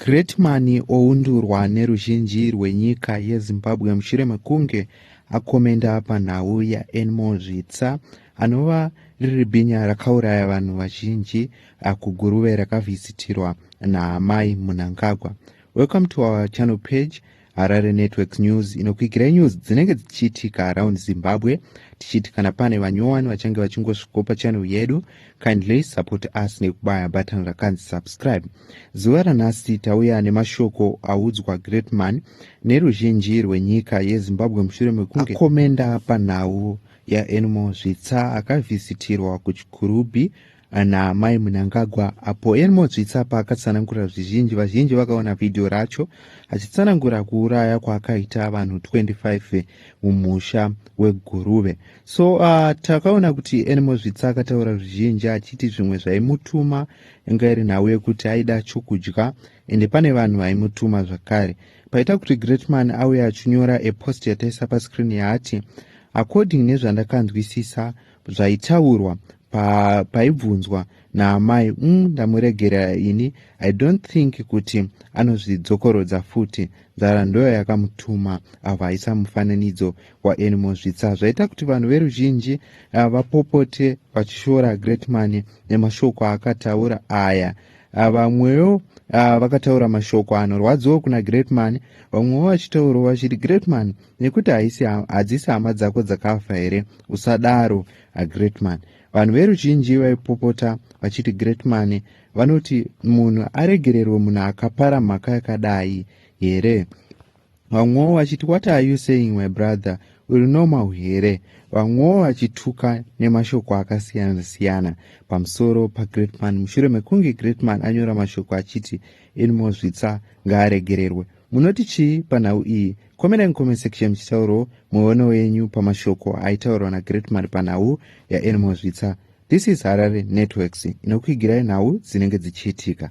Gretman oundurwa neruzhinji rwenyika yeZimbabwe mushure mekunge akomenda panhau yaEnmo Zvitsa anova riri bhinya rakauraya vanhu vazhinji kuguruve rakavhisitirwa naamai Mnangagwa. Welcome to our channel page, Harare Networks News, inokwigirai news dzinenge dzichiitika around Zimbabwe. Tichiti kana pane vanyowani vachange vachingosvikawo pachannel yedu, kindly support us nekubaya button rakanzi subscribe. Zuva ranhasi tauya nemashoko audzwa Gretman neruzhinji rwenyika yeZimbabwe mushure mekunge akomenda panhau yaEnmo Zvitsa akavhisitirwa kuchikurubi naamai Mnangagwa, apo Enmo Zvitsa paakatsanangura zvizhinji. Vazhinji vakaona vhidhio racho achitsanangura kuuraya kwaakaita vanhu 25 mumusha weguruve. So takaona kuti Enmo Zvitsa akataura zvizhinji achiti zvimwe zvaimutuma inga iri nhau yekuti aida chokudya, ende pane vanhu vaimutuma zvakare. Paita kuti Gretman auya achinyora epost yataisa pascreen yaati, according nezvandakanzwisisa zvaitaurwa paibvunzwa naamai, ndamuregerera ini, I don't think kuti anozvidzokorodza futi. Nzara ndoyo yakamutuma avaisa mufananidzo waEnmo Zvitsa. Zvaita kuti vanhu veruzhinji vapopote vachishora Gretman nemashoko akataura aya. Vamwewo vakataura mashoko anorwadzawo kuna Gretman, vamwewo vachitaurawo vachiti, Gretman, nekuti hadzisi hama dzako dzakafa here, usadaro Gretman. Vanhu veruzhinji vaipopota vachiti Gretman vanoti munhu aregererwe munhu akapara mhaka yakadai here. Vamwewo vachiti, what are you saying my brother, uri normal here? Vamwewo vachituka nemashoko akasiyana siyana pamusoro paGretman mushure mekunge Gretman anyora mashoko achiti Enmo Zvitsa ngaaregererwe. Munoti chii panhau iyi? Komentai mucomment section muchitaurawo muono wenyu pamashoko aitaurwa naGretman panhau yaEnmo Zvitsa. This is Harare Networks, inokwigirai nhau dzinenge dzichiitika.